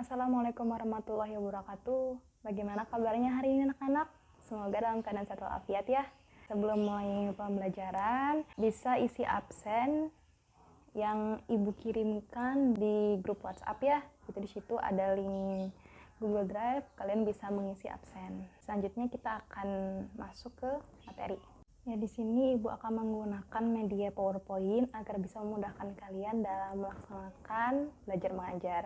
Assalamualaikum warahmatullahi wabarakatuh. Bagaimana kabarnya hari ini anak-anak? Semoga dalam keadaan sehat walafiat ya. Sebelum mulai pembelajaran, bisa isi absen yang Ibu kirimkan di grup WhatsApp ya. Itu di situ ada link Google Drive, kalian bisa mengisi absen. Selanjutnya kita akan masuk ke materi. Ya, di sini Ibu akan menggunakan media PowerPoint agar bisa memudahkan kalian dalam melaksanakan belajar mengajar.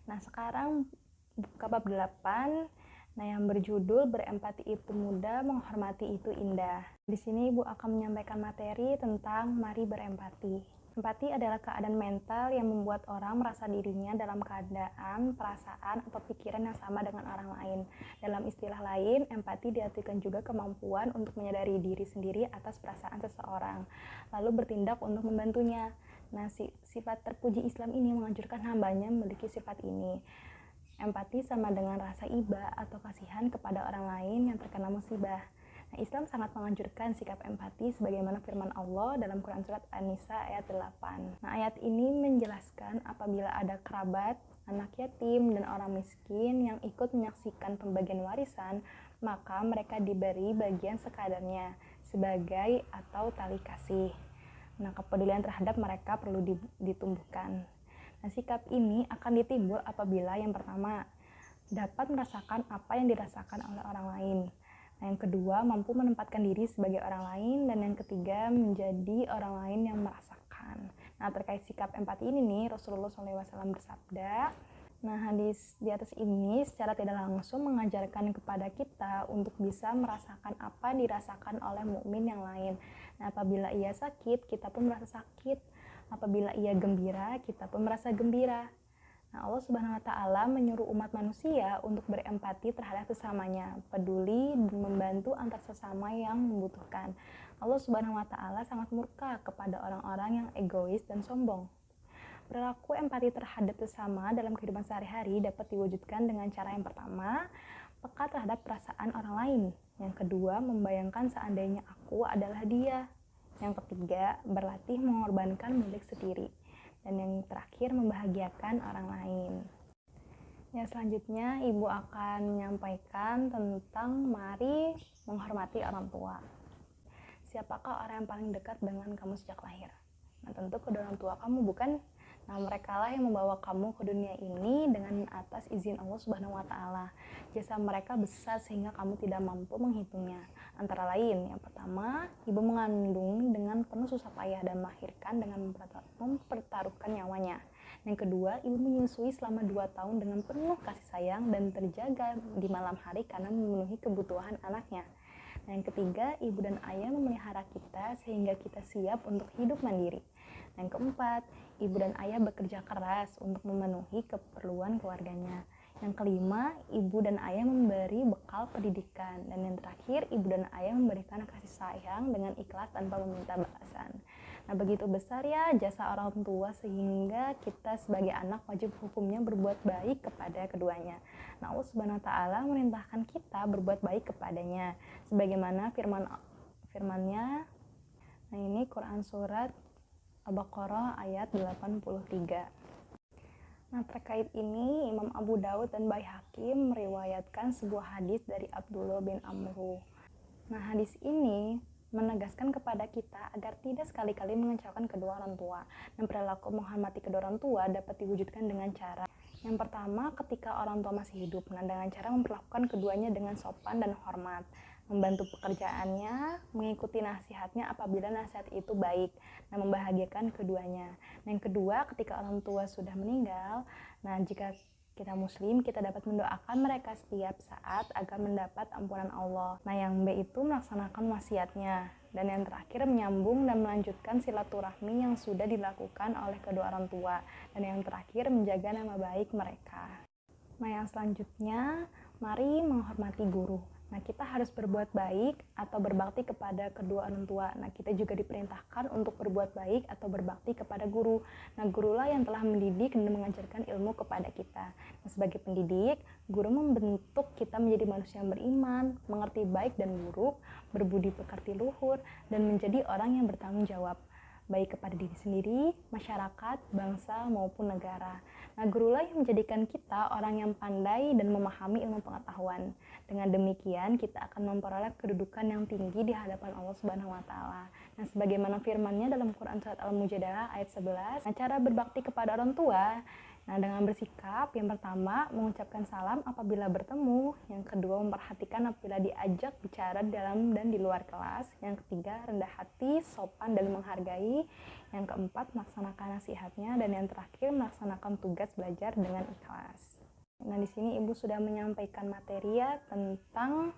Nah, sekarang buka bab 8. Nah, yang berjudul Berempati itu mudah, menghormati itu indah. Di sini Ibu akan menyampaikan materi tentang mari berempati. Empati adalah keadaan mental yang membuat orang merasa dirinya dalam keadaan, perasaan, atau pikiran yang sama dengan orang lain. Dalam istilah lain, empati diartikan juga kemampuan untuk menyadari diri sendiri atas perasaan seseorang, lalu bertindak untuk membantunya. Nah, sifat terpuji Islam ini menganjurkan hambanya memiliki sifat ini. Empati sama dengan rasa iba atau kasihan kepada orang lain yang terkena musibah. Nah, Islam sangat menganjurkan sikap empati sebagaimana firman Allah dalam Quran Surat An-Nisa ayat 8. Nah, ayat ini menjelaskan apabila ada kerabat, anak yatim, dan orang miskin yang ikut menyaksikan pembagian warisan, maka mereka diberi bagian sekadarnya sebagai atau tali kasih. Nah, kepedulian terhadap mereka perlu ditumbuhkan. Nah, sikap ini akan ditimbul apabila yang pertama, dapat merasakan apa yang dirasakan oleh orang lain. Nah, yang kedua, mampu menempatkan diri sebagai orang lain. Dan yang ketiga, menjadi orang lain yang merasakan. Nah, terkait sikap empati ini nih, Rasulullah SAW bersabda, nah, hadis di atas ini secara tidak langsung mengajarkan kepada kita untuk bisa merasakan apa yang dirasakan oleh mukmin yang lain. Nah, apabila ia sakit, kita pun merasa sakit. Apabila ia gembira, kita pun merasa gembira. Nah, Allah Subhanahu wa Ta'ala menyuruh umat manusia untuk berempati terhadap sesamanya, peduli dan membantu antar sesama yang membutuhkan. Allah Subhanahu wa Ta'ala sangat murka kepada orang-orang yang egois dan sombong. Perilaku empati terhadap sesama dalam kehidupan sehari-hari dapat diwujudkan dengan cara yang pertama, peka terhadap perasaan orang lain. Yang kedua, membayangkan seandainya aku adalah dia. Yang ketiga, berlatih mengorbankan milik sendiri. Dan yang terakhir, membahagiakan orang lain. Ya, selanjutnya Ibu akan menyampaikan tentang mari menghormati orang tua. Siapakah orang yang paling dekat dengan kamu sejak lahir? Nah, tentu kedua orang tua kamu, bukan? Nah, mereka lah yang membawa kamu ke dunia ini dengan atas izin Allah Subhanahu wa Ta'ala. Jasa mereka besar sehingga kamu tidak mampu menghitungnya. Antara lain, yang pertama, ibu mengandung dengan penuh susah payah dan melahirkan dengan mempertaruhkan nyawanya. Yang kedua, ibu menyusui selama 2 tahun dengan penuh kasih sayang dan terjaga di malam hari karena memenuhi kebutuhan anaknya. Nah, yang ketiga, ibu dan ayah memelihara kita sehingga kita siap untuk hidup mandiri. Yang keempat, ibu dan ayah bekerja keras untuk memenuhi keperluan keluarganya. Yang kelima, ibu dan ayah memberi bekal pendidikan. Dan yang terakhir, ibu dan ayah memberikan kasih sayang dengan ikhlas tanpa meminta balasan. Nah, begitu besar ya jasa orang tua sehingga kita sebagai anak wajib hukumnya berbuat baik kepada keduanya. Nah, Allah Subhanahu wa Ta'ala memerintahkan kita berbuat baik kepadanya. Sebagaimana firman-Nya, nah ini Quran Surat Al-Baqarah ayat 83. Nah, terkait ini Imam Abu Daud dan Baihaqi meriwayatkan sebuah hadis dari Abdullah bin Amru. Nah, hadis ini menegaskan kepada kita agar tidak sekali-kali mengecewakan kedua orang tua. Dan perilaku menghormati kedua orang tua dapat diwujudkan dengan cara yang pertama, ketika orang tua masih hidup, nah dengan cara memperlakukan keduanya dengan sopan dan hormat, membantu pekerjaannya, mengikuti nasihatnya apabila nasihat itu baik, dan membahagiakan keduanya. Yang kedua, ketika orang tua sudah meninggal, nah jika kita muslim, kita dapat mendoakan mereka setiap saat agar mendapat ampunan Allah. Nah, yang B itu melaksanakan wasiatnya. Dan yang terakhir, menyambung dan melanjutkan silaturahmi yang sudah dilakukan oleh kedua orang tua. Dan yang terakhir, menjaga nama baik mereka. Nah, yang selanjutnya, mari menghormati guru. Nah, kita harus berbuat baik atau berbakti kepada kedua orang tua. Nah, kita juga diperintahkan untuk berbuat baik atau berbakti kepada guru. Nah, gurulah yang telah mendidik dan mengajarkan ilmu kepada kita. Nah, sebagai pendidik, guru membentuk kita menjadi manusia yang beriman, mengerti baik dan buruk, berbudi pekerti luhur, dan menjadi orang yang bertanggung jawab, baik kepada diri sendiri, masyarakat, bangsa, maupun negara. Nah, gurulah yang menjadikan kita orang yang pandai dan memahami ilmu pengetahuan. Dengan demikian, kita akan memperoleh kedudukan yang tinggi di hadapan Allah Subhanahu wa taala. Nah, sebagaimana firman-Nya dalam Quran surat Al-Mujadalah ayat 11, nah, cara berbakti kepada orang tua. Nah, dengan bersikap, yang pertama, mengucapkan salam apabila bertemu. Yang kedua, memperhatikan apabila diajak bicara dalam dan di luar kelas. Yang ketiga, rendah hati, sopan dan menghargai. Yang keempat, melaksanakan nasihatnya. Dan yang terakhir, melaksanakan tugas belajar dengan ikhlas. Nah, di sini Ibu sudah menyampaikan materi ya tentang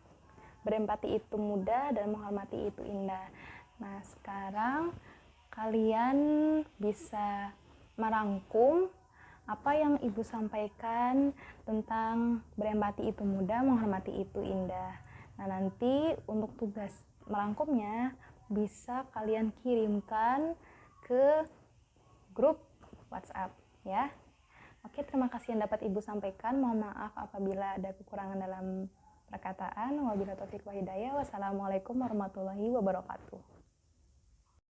berempati itu mudah dan menghormati itu indah. Nah, sekarang kalian bisa merangkum apa yang Ibu sampaikan tentang berempati itu mudah, menghormati itu indah. Nah, nanti untuk tugas merangkumnya bisa kalian kirimkan ke grup WhatsApp ya. Oke, terima kasih yang dapat Ibu sampaikan. Mohon maaf apabila ada kekurangan dalam perkataan. Wabillahi taufiq wal hidayah. Wassalamualaikum warahmatullahi wabarakatuh.